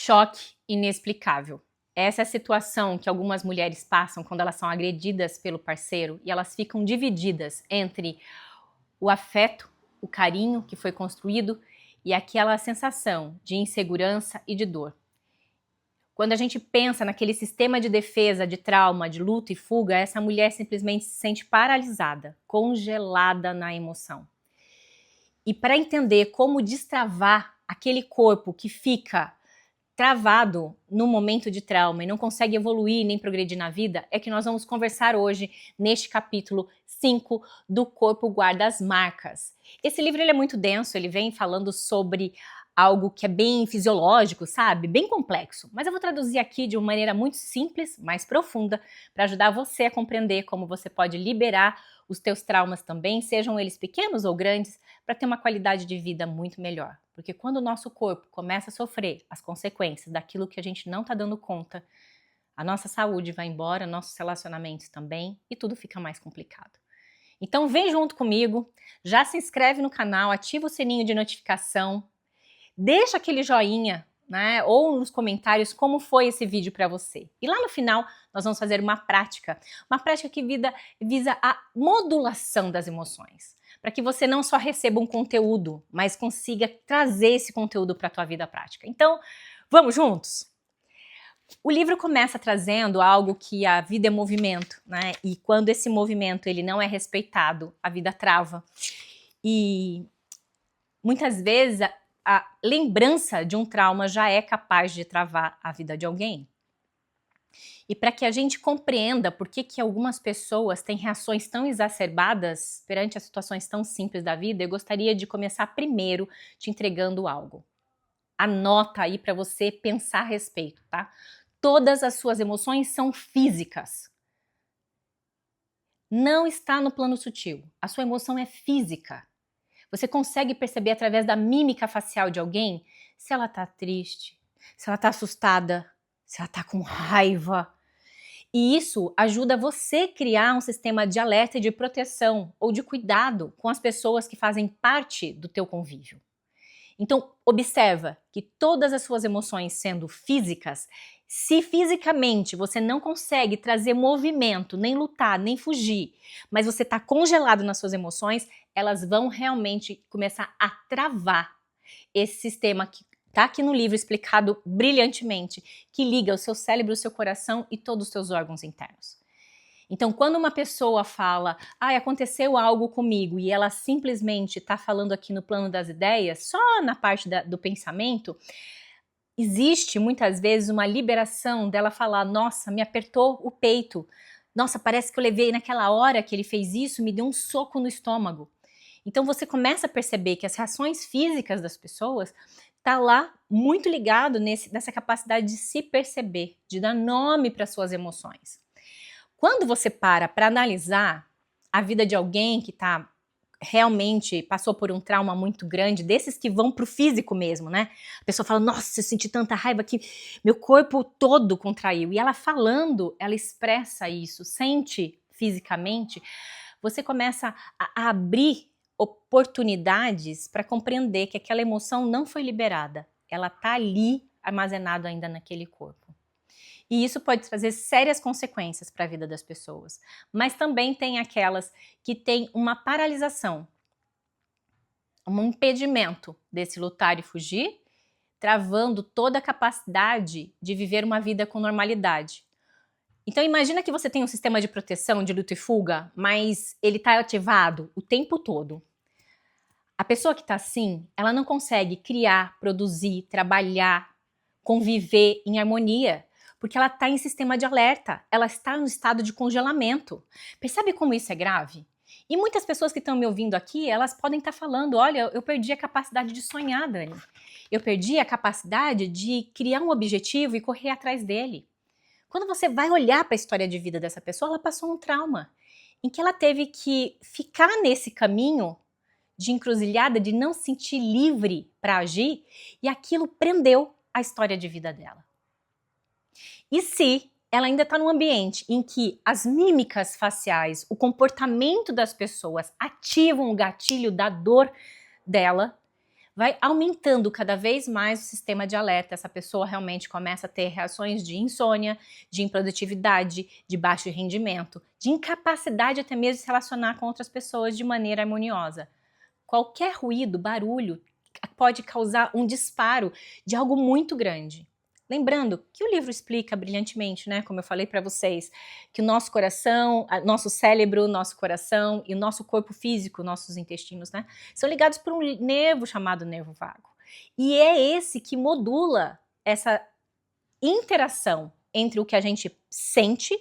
Choque inexplicável. Essa é a situação que algumas mulheres passam quando elas são agredidas pelo parceiro e elas ficam divididas entre o afeto, o carinho que foi construído e aquela sensação de insegurança e de dor. Quando a gente pensa naquele sistema de defesa, de trauma, de luta e fuga, essa mulher simplesmente se sente paralisada, congelada na emoção. E para entender como destravar aquele corpo que fica travado no momento de trauma e não consegue evoluir nem progredir na vida, é que nós vamos conversar hoje neste capítulo 5 do Corpo Guarda as Marcas. Esse livro ele é muito denso, ele vem falando sobre algo que é bem fisiológico, sabe? Bem complexo. Mas eu vou traduzir aqui de uma maneira muito simples, mais profunda, para ajudar você a compreender como você pode liberar os teus traumas também, sejam eles pequenos ou grandes, para ter uma qualidade de vida muito melhor. Porque quando o nosso corpo começa a sofrer as consequências daquilo que a gente não está dando conta, a nossa saúde vai embora, nossos relacionamentos também, e tudo fica mais complicado. Então vem junto comigo, já se inscreve no canal, ativa o sininho de notificação, deixa aquele joinha, né, ou nos comentários como foi esse vídeo para você. E lá no final nós vamos fazer uma prática que visa a modulação das emoções, para que você não só receba um conteúdo, mas consiga trazer esse conteúdo para a tua vida prática. Então, vamos juntos? O livro começa trazendo algo que a vida é movimento, né? E quando esse movimento ele não é respeitado, a vida trava. E muitas vezes a lembrança de um trauma já é capaz de travar a vida de alguém. E para que a gente compreenda por que algumas pessoas têm reações tão exacerbadas perante as situações tão simples da vida, eu gostaria de começar primeiro te entregando algo. Anota aí para você pensar a respeito, tá? Todas as suas emoções são físicas. Não está no plano sutil. A sua emoção é física. Você consegue perceber através da mímica facial de alguém se ela tá triste, se ela tá assustada, se ela tá com raiva. E isso ajuda você a criar um sistema de alerta e de proteção ou de cuidado com as pessoas que fazem parte do teu convívio. Então, observa que todas as suas emoções sendo físicas, se fisicamente você não consegue trazer movimento, nem lutar, nem fugir, mas você está congelado nas suas emoções, elas vão realmente começar a travar esse sistema que está aqui no livro explicado brilhantemente, que liga o seu cérebro, o seu coração e todos os seus órgãos internos. Então, quando uma pessoa fala, aconteceu algo comigo, e ela simplesmente está falando aqui no plano das ideias, só na parte do pensamento, existe muitas vezes uma liberação dela falar, nossa, me apertou o peito, nossa, parece que eu levei naquela hora que ele fez isso, me deu um soco no estômago. Então você começa a perceber que as reações físicas das pessoas tá lá muito ligado nessa capacidade de se perceber, de dar nome para suas emoções. Quando você para analisar a vida de alguém que realmente passou por um trauma muito grande, desses que vão pro físico mesmo, né? A pessoa fala, nossa, eu senti tanta raiva que meu corpo todo contraiu. E ela falando, ela expressa isso, sente fisicamente. Você começa a abrir oportunidades para compreender que aquela emoção não foi liberada. Ela tá ali armazenada ainda naquele corpo. E isso pode trazer sérias consequências para a vida das pessoas. Mas também tem aquelas que têm uma paralisação, um impedimento desse lutar e fugir, travando toda a capacidade de viver uma vida com normalidade. Então imagina que você tem um sistema de proteção de luta e fuga, mas ele está ativado o tempo todo. A pessoa que está assim, ela não consegue criar, produzir, trabalhar, conviver em harmonia, porque ela está em sistema de alerta, ela está no estado de congelamento. Percebe como isso é grave? E muitas pessoas que estão me ouvindo aqui, elas podem estar falando, olha, eu perdi a capacidade de sonhar, Dani. Eu perdi a capacidade de criar um objetivo e correr atrás dele. Quando você vai olhar para a história de vida dessa pessoa, ela passou um trauma, em que ela teve que ficar nesse caminho de encruzilhada, de não se sentir livre para agir, e aquilo prendeu a história de vida dela. E se ela ainda está num ambiente em que as mímicas faciais, o comportamento das pessoas ativam o gatilho da dor dela, vai aumentando cada vez mais o sistema de alerta. Essa pessoa realmente começa a ter reações de insônia, de improdutividade, de baixo rendimento, de incapacidade até mesmo de se relacionar com outras pessoas de maneira harmoniosa. Qualquer ruído, barulho, pode causar um disparo de algo muito grande. Lembrando que o livro explica brilhantemente, né, como eu falei para vocês, que o nosso coração, nosso cérebro, nosso coração e o nosso corpo físico, nossos intestinos, né, são ligados por um nervo chamado nervo vago. E é esse que modula essa interação entre o que a gente sente,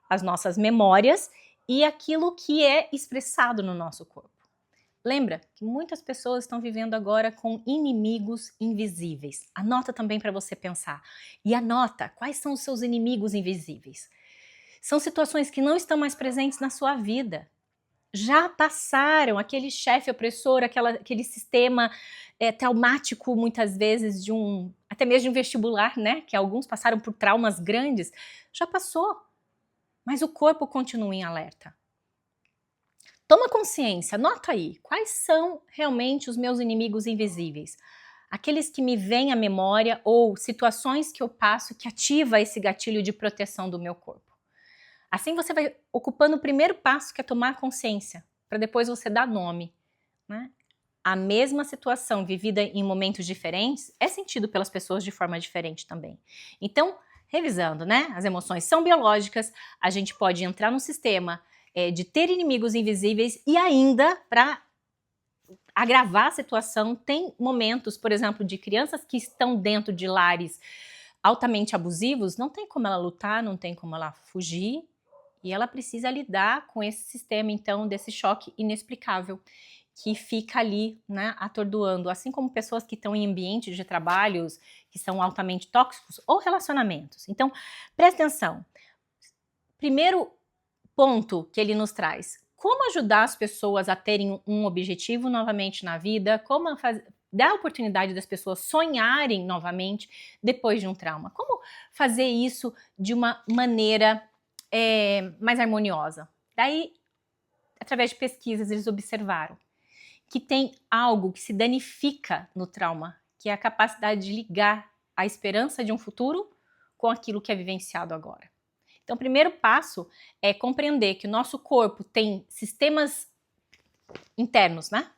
as nossas memórias e aquilo que é expressado no nosso corpo. Lembra que muitas pessoas estão vivendo agora com inimigos invisíveis. Anota também para você pensar. E anota quais são os seus inimigos invisíveis. São situações que não estão mais presentes na sua vida. Já passaram aquele chefe opressor, aquele sistema traumático, muitas vezes, até mesmo de um vestibular, né? Que alguns passaram por traumas grandes. Já passou. Mas o corpo continua em alerta. Toma consciência, anota aí, quais são realmente os meus inimigos invisíveis? Aqueles que me vêm à memória ou situações que eu passo que ativa esse gatilho de proteção do meu corpo. Assim você vai ocupando o primeiro passo, que é tomar consciência, para depois você dar nome, né? A mesma situação vivida em momentos diferentes é sentido pelas pessoas de forma diferente também. Então, revisando, né? As emoções são biológicas, a gente pode entrar no sistema de ter inimigos invisíveis e ainda, para agravar a situação, tem momentos, por exemplo, de crianças que estão dentro de lares altamente abusivos, não tem como ela lutar, não tem como ela fugir e ela precisa lidar com esse sistema, então, desse choque inexplicável que fica ali, né, atordoando, assim como pessoas que estão em ambientes de trabalhos que são altamente tóxicos ou relacionamentos. Então, presta atenção. Primeiro ponto que ele nos traz: como ajudar as pessoas a terem um objetivo novamente na vida, como dar a oportunidade das pessoas sonharem novamente depois de um trauma, como fazer isso de uma maneira mais harmoniosa. Daí, através de pesquisas, eles observaram que tem algo que se danifica no trauma, que é a capacidade de ligar a esperança de um futuro com aquilo que é vivenciado agora. Então, o primeiro passo é compreender que o nosso corpo tem sistemas internos, né?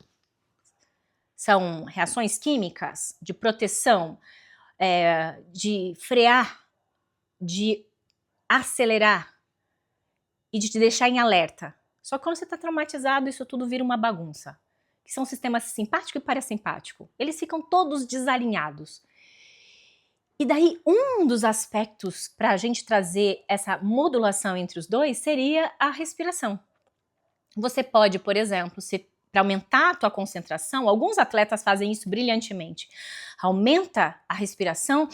São reações químicas de proteção, de frear, de acelerar e de te deixar em alerta. Só que quando você está traumatizado, isso tudo vira uma bagunça. Que são sistemas simpático e parasimpático. Eles ficam todos desalinhados. E daí, um dos aspectos para a gente trazer essa modulação entre os dois seria a respiração. Você pode, por exemplo, para aumentar a tua concentração, alguns atletas fazem isso brilhantemente. Aumenta a respiração,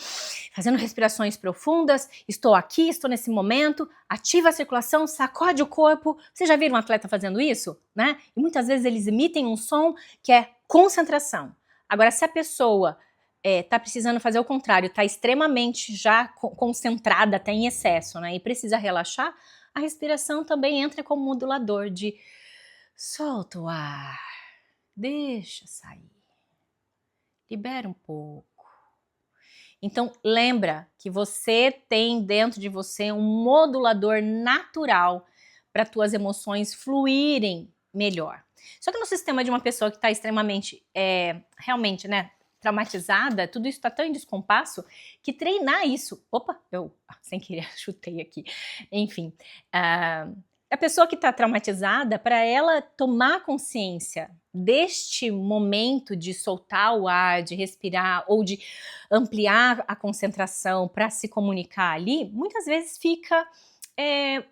fazendo respirações profundas, estou aqui, estou nesse momento, ativa a circulação, sacode o corpo. Vocês já viram um atleta fazendo isso? Né? E muitas vezes eles emitem um som que é concentração. Agora, se a pessoa está precisando fazer o contrário, está extremamente já concentrada, até em excesso, né? E precisa relaxar, a respiração também entra como modulador de solta o ar, deixa sair, libera um pouco. Então, lembra que você tem dentro de você um modulador natural para tuas emoções fluírem melhor. Só que no sistema de uma pessoa que está extremamente, realmente, né, traumatizada, tudo isso está tão em descompasso que treinar isso... Opa, eu sem querer chutei aqui. Enfim, a pessoa que está traumatizada, para ela tomar consciência deste momento de soltar o ar, de respirar ou de ampliar a concentração para se comunicar ali, muitas vezes fica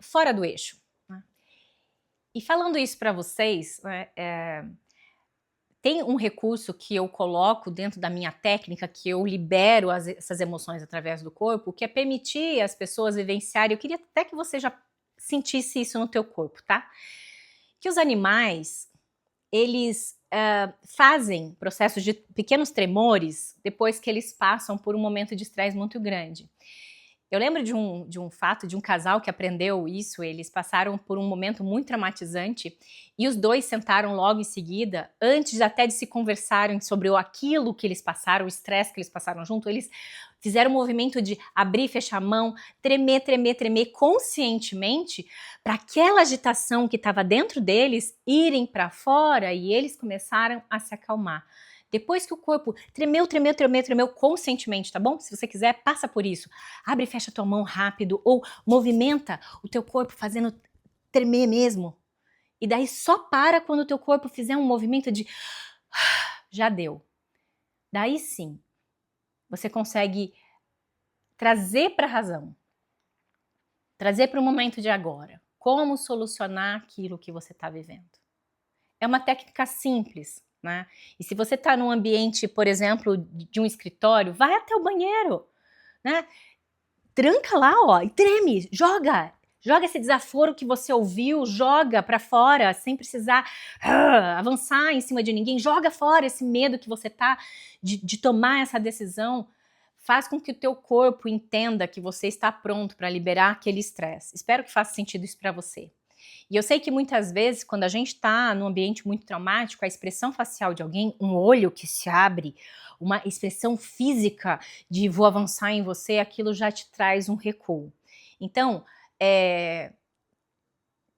fora do eixo. Né? E falando isso para vocês, tem um recurso que eu coloco dentro da minha técnica, que eu libero essas emoções através do corpo, que é permitir as pessoas vivenciarem. Eu queria até que você já sentisse isso no teu corpo, tá? Que os animais, eles fazem processos de pequenos tremores depois que eles passam por um momento de estresse muito grande. Eu lembro de um fato, de um casal que aprendeu isso, eles passaram por um momento muito traumatizante e os dois sentaram logo em seguida, antes até de se conversarem sobre aquilo que eles passaram, o estresse que eles passaram junto, eles fizeram um movimento de abrir e fechar a mão, tremer, tremer, tremer conscientemente, para aquela agitação que estava dentro deles irem para fora e eles começaram a se acalmar. Depois que o corpo tremeu, tremeu, tremeu, tremeu conscientemente, tá bom? Se você quiser, passa por isso. Abre e fecha a tua mão rápido ou movimenta o teu corpo fazendo tremer mesmo. E daí só para quando o teu corpo fizer um movimento de já deu. Daí sim, você consegue trazer para a razão. Trazer para o momento de agora. Como solucionar aquilo que você está vivendo. É uma técnica simples, né? E se você está num ambiente, por exemplo, de um escritório, vai até o banheiro, né? Tranca lá, ó, e treme, joga esse desaforo que você ouviu, joga para fora, sem precisar avançar em cima de ninguém, joga fora esse medo que você tá de tomar essa decisão, faz com que o teu corpo entenda que você está pronto para liberar aquele estresse. Espero que faça sentido isso para você. E eu sei que muitas vezes, quando a gente está num ambiente muito traumático, a expressão facial de alguém, um olho que se abre, uma expressão física de vou avançar em você, aquilo já te traz um recuo. Então,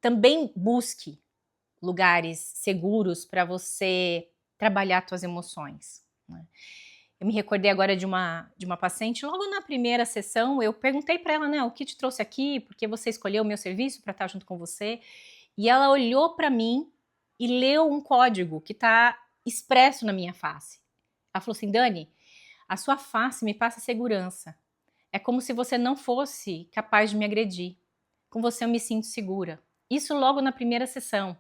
também busque lugares seguros para você trabalhar suas emoções, né? Eu me recordei agora de uma paciente, logo na primeira sessão, eu perguntei para ela, né, o que te trouxe aqui, por que você escolheu o meu serviço para estar junto com você? E ela olhou para mim e leu um código que está expresso na minha face. Ela falou assim, Dani, a sua face me passa segurança. É como se você não fosse capaz de me agredir. Com você eu me sinto segura. Isso logo na primeira sessão.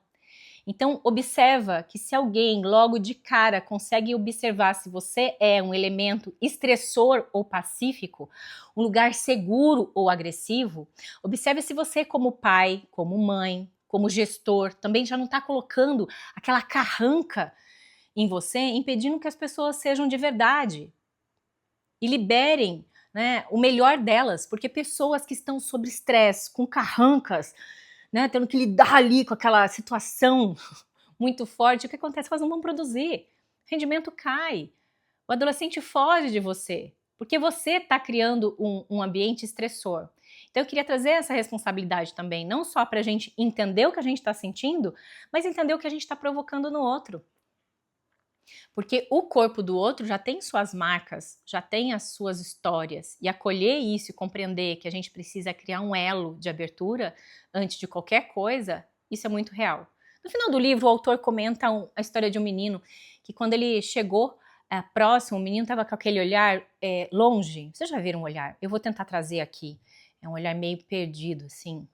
Então, observa que se alguém logo de cara consegue observar se você é um elemento estressor ou pacífico, um lugar seguro ou agressivo, observe se você como pai, como mãe, como gestor, também já não está colocando aquela carranca em você, impedindo que as pessoas sejam de verdade e liberem, né, o melhor delas, porque pessoas que estão sob estresse, com carrancas, né, tendo que lidar ali com aquela situação muito forte, o que acontece? Elas não vão produzir, o rendimento cai, o adolescente foge de você, porque você está criando um ambiente estressor. Então eu queria trazer essa responsabilidade também, não só para a gente entender o que a gente está sentindo, mas entender o que a gente está provocando no outro. Porque o corpo do outro já tem suas marcas, já tem as suas histórias, e acolher isso e compreender que a gente precisa criar um elo de abertura antes de qualquer coisa, isso é muito real. No final do livro, o autor comenta a história de um menino que quando ele chegou próximo, o menino estava com aquele olhar longe. Vocês já viram um olhar? Eu vou tentar trazer aqui. É um olhar meio perdido, assim.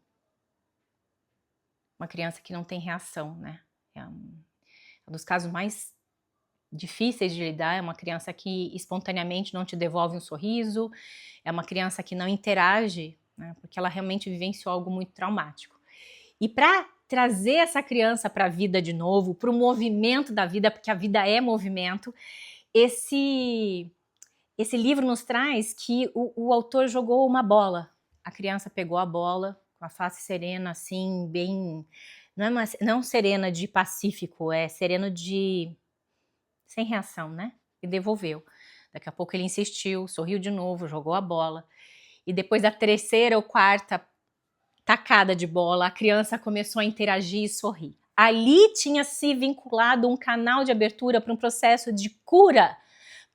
Uma criança que não tem reação, né? É um dos casos mais difíceis de lidar, é uma criança que espontaneamente não te devolve um sorriso, é uma criança que não interage, né, porque ela realmente vivenciou algo muito traumático. E para trazer essa criança para a vida de novo, para o movimento da vida, porque a vida é movimento, esse livro nos traz que o autor jogou uma bola. A criança pegou a bola com a face serena, assim, bem... Não serena de pacífico, é sereno de... sem reação, né? E devolveu. Daqui a pouco ele insistiu, sorriu de novo, jogou a bola. E depois da terceira ou quarta tacada de bola, a criança começou a interagir e sorrir. Ali tinha se vinculado um canal de abertura para um processo de cura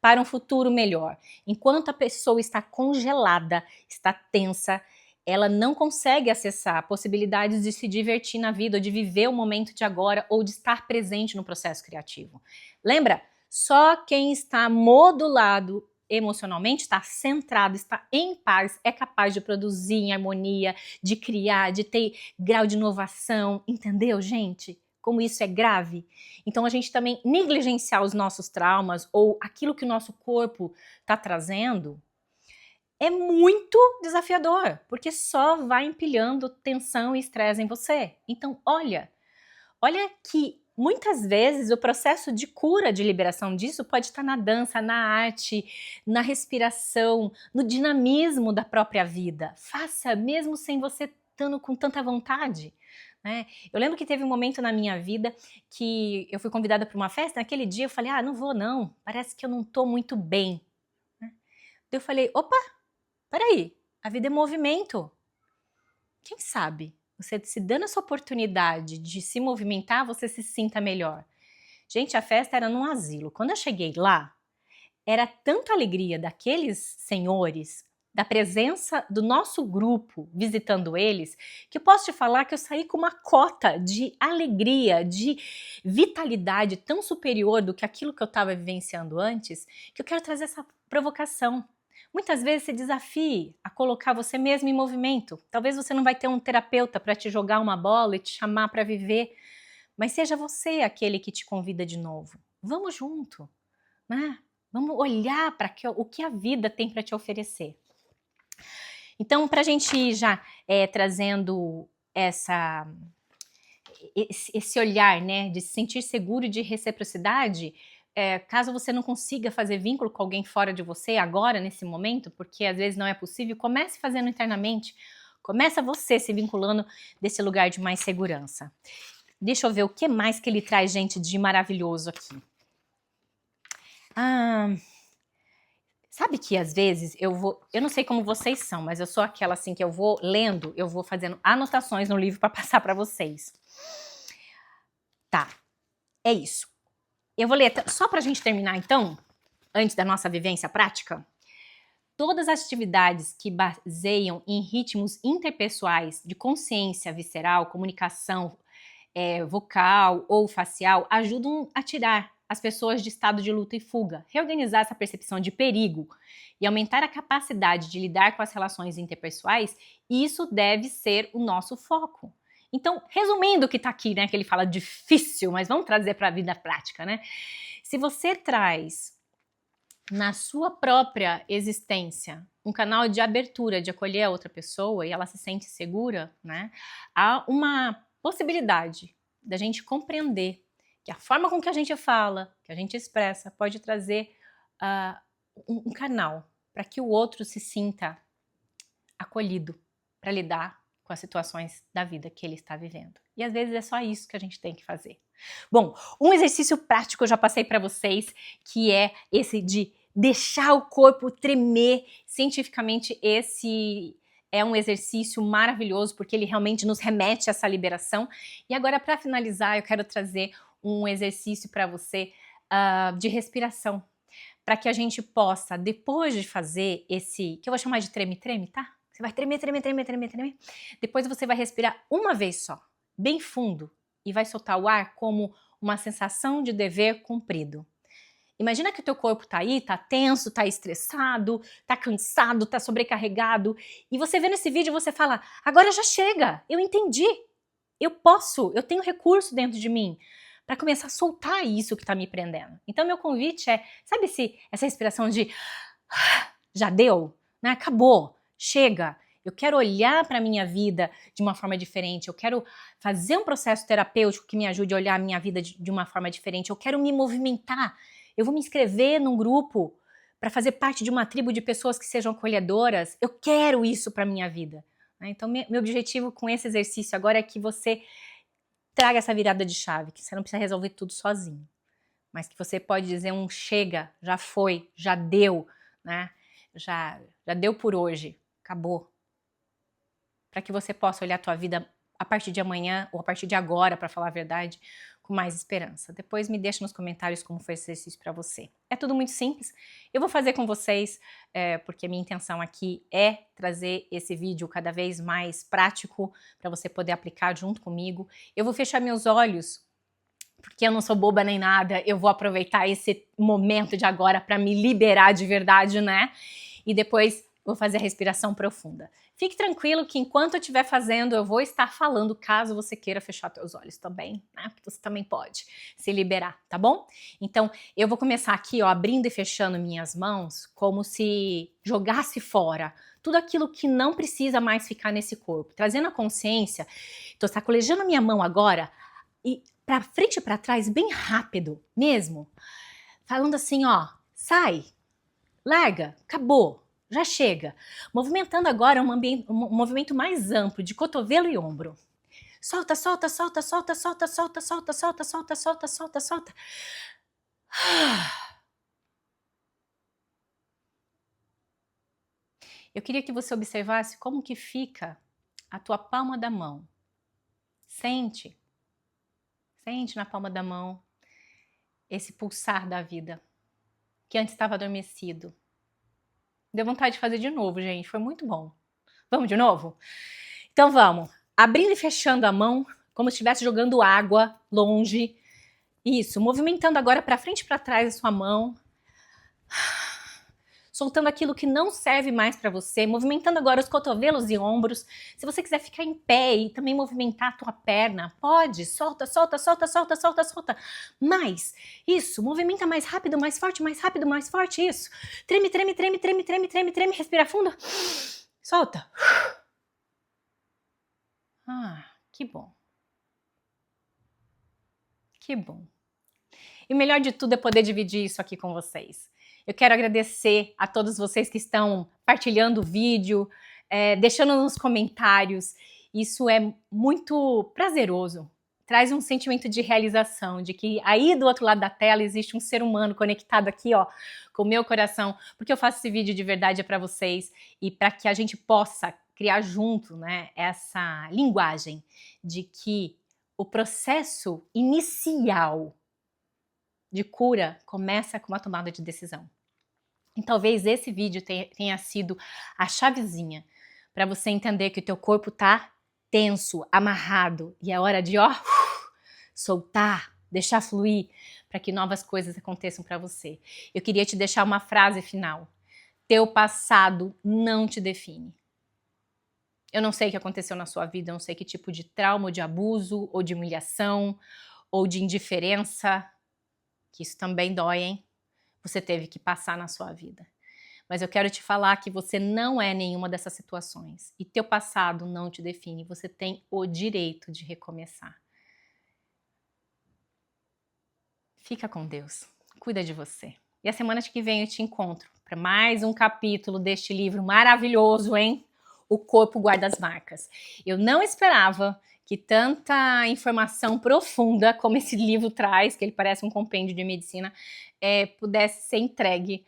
para um futuro melhor. Enquanto a pessoa está congelada, está tensa, ela não consegue acessar possibilidades de se divertir na vida, ou de viver o momento de agora, ou de estar presente no processo criativo. Lembra? Só quem está modulado emocionalmente, está centrado, está em paz, é capaz de produzir em harmonia, de criar, de ter grau de inovação. Entendeu, gente? Como isso é grave? Então a gente também negligenciar os nossos traumas ou aquilo que o nosso corpo está trazendo é muito desafiador, porque só vai empilhando tensão e estresse em você. Então olha que muitas vezes o processo de cura, de liberação disso pode estar na dança, na arte, na respiração, no dinamismo da própria vida. Faça mesmo sem você estando com tanta vontade, né? Eu lembro que teve um momento na minha vida que eu fui convidada para uma festa, naquele dia eu falei, não vou não, parece que eu não estou muito bem. Eu falei, opa, peraí, a vida é movimento. Quem sabe, você se dando essa oportunidade de se movimentar, você se sinta melhor. Gente, a festa era num asilo. Quando eu cheguei lá, era tanta alegria daqueles senhores, da presença do nosso grupo visitando eles, que eu posso te falar que eu saí com uma cota de alegria, de vitalidade tão superior do que aquilo que eu estava vivenciando antes, que eu quero trazer essa provocação. Muitas vezes se desafie a colocar você mesmo em movimento. Talvez você não vai ter um terapeuta para te jogar uma bola e te chamar para viver, mas seja você aquele que te convida de novo. Vamos junto, né? Vamos olhar para o que a vida tem para te oferecer. Então, para a gente ir já trazendo esse olhar, né, de se sentir seguro e de reciprocidade, caso você não consiga fazer vínculo com alguém fora de você agora, nesse momento, porque às vezes não é possível, comece fazendo internamente, começa você se vinculando desse lugar de mais segurança. Deixa eu ver o que mais que ele traz, gente, de maravilhoso aqui. Sabe que às vezes eu não sei como vocês são, mas eu sou aquela assim que eu vou lendo, eu vou fazendo anotações no livro para passar para vocês. Tá, é isso. Eu vou ler, só para a gente terminar então, antes da nossa vivência prática, todas as atividades que baseiam em ritmos interpessoais de consciência visceral, comunicação vocal ou facial ajudam a tirar as pessoas de estado de luta e fuga, reorganizar essa percepção de perigo e aumentar a capacidade de lidar com as relações interpessoais, e isso deve ser o nosso foco. Então, resumindo o que está aqui, né, que ele fala difícil, mas vamos trazer para a vida prática, né? Se você traz na sua própria existência um canal de abertura, de acolher a outra pessoa e ela se sente segura, né? Há uma possibilidade da gente compreender que a forma com que a gente fala, que a gente expressa, pode trazer um canal para que o outro se sinta acolhido para lidar com as situações da vida que ele está vivendo. E às vezes é só isso que a gente tem que fazer. Bom, um exercício prático eu já passei para vocês, que é esse de deixar o corpo tremer. Cientificamente, esse é um exercício maravilhoso, porque ele realmente nos remete a essa liberação. E agora, para finalizar, eu quero trazer um exercício para você de respiração, para que a gente possa, depois de fazer esse, que eu vou chamar de treme-treme, tá? Você vai tremer, tremer, tremer, tremer, tremer. Depois você vai respirar uma vez só, bem fundo, e vai soltar o ar como uma sensação de dever cumprido. Imagina que o teu corpo tá aí, tá tenso, tá estressado, tá cansado, tá sobrecarregado, e você vê nesse vídeo e você fala, agora já chega, eu entendi, eu posso, eu tenho recurso dentro de mim para começar a soltar isso que tá me prendendo. Então meu convite é, sabe essa respiração de já deu, né? Acabou, chega. Eu quero olhar para a minha vida de uma forma diferente, eu quero fazer um processo terapêutico que me ajude a olhar a minha vida de uma forma diferente, eu quero me movimentar, eu vou me inscrever num grupo para fazer parte de uma tribo de pessoas que sejam acolhedoras, eu quero isso para a minha vida. Então, meu objetivo com esse exercício agora é que você traga essa virada de chave, que você não precisa resolver tudo sozinho, mas que você pode dizer um chega, já foi, já deu, né? Já deu por hoje, acabou. Para que você possa olhar a tua vida a partir de amanhã ou a partir de agora, para falar a verdade, com mais esperança. Depois me deixa nos comentários como foi esse exercício para você. É tudo muito simples. Eu vou fazer com vocês, porque a minha intenção aqui é trazer esse vídeo cada vez mais prático para você poder aplicar junto comigo. Eu vou fechar meus olhos, porque eu não sou boba nem nada. Eu vou aproveitar esse momento de agora para me liberar de verdade, né? E depois vou fazer a respiração profunda. Fique tranquilo que enquanto eu estiver fazendo, eu vou estar falando, caso você queira fechar seus olhos também, né? Porque você também pode se liberar, tá bom? Então, eu vou começar aqui, ó, abrindo e fechando minhas mãos, como se jogasse fora tudo aquilo que não precisa mais ficar nesse corpo. Trazendo a consciência, tô sacolejando minha mão agora e para frente e para trás bem rápido mesmo, falando assim, ó, sai, larga, acabou, já chega. Movimentando agora um movimento mais amplo de cotovelo e ombro. Solta, solta, solta, solta, solta, solta, solta, solta, solta, solta, solta, solta. Eu queria que você observasse como que fica a tua palma da mão. Sente na palma da mão esse pulsar da vida, que antes estava adormecido. Deu vontade de fazer de novo, gente, foi muito bom. Vamos de novo? Então vamos, abrindo e fechando a mão, como se estivesse jogando água longe. Isso, movimentando agora para frente e para trás a sua mão. Soltando aquilo que não serve mais para você, movimentando agora os cotovelos e ombros. Se você quiser ficar em pé e também movimentar a tua perna, pode, solta, solta, solta, solta, solta, solta. Mais, isso, movimenta mais rápido, mais forte, isso. Treme, treme, treme, treme, treme, treme, treme, respira fundo. Solta. Que bom. Que bom. E o melhor de tudo é poder dividir isso aqui com vocês. Eu quero agradecer a todos vocês que estão partilhando o vídeo, deixando nos comentários. Isso é muito prazeroso. Traz um sentimento de realização, de que aí do outro lado da tela existe um ser humano conectado aqui, ó, com o meu coração, porque eu faço esse vídeo de verdade para vocês e para que a gente possa criar junto, né, essa linguagem de que o processo inicial de cura começa com uma tomada de decisão. E talvez esse vídeo tenha sido a chavezinha para você entender que o teu corpo tá tenso, amarrado, e é hora de, ó, soltar, deixar fluir, para que novas coisas aconteçam para você. Eu queria te deixar uma frase final. Teu passado não te define. Eu não sei o que aconteceu na sua vida, eu não sei que tipo de trauma, ou de abuso, ou de humilhação, ou de indiferença, que isso também dói, hein? Você teve que passar na sua vida. Mas eu quero te falar que você não é nenhuma dessas situações. E teu passado não te define. Você tem o direito de recomeçar. Fica com Deus. Cuida de você. E a semana que vem eu te encontro para mais um capítulo deste livro maravilhoso, hein? O Corpo Guarda as Marcas. Eu não esperava que tanta informação profunda como esse livro traz, que ele parece um compêndio de medicina, pudesse ser entregue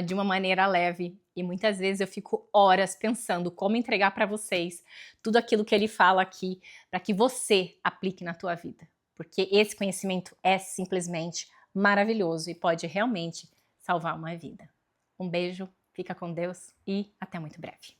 de uma maneira leve. E muitas vezes eu fico horas pensando como entregar para vocês tudo aquilo que ele fala aqui, para que você aplique na tua vida. Porque esse conhecimento é simplesmente maravilhoso e pode realmente salvar uma vida. Um beijo, fica com Deus e até muito breve.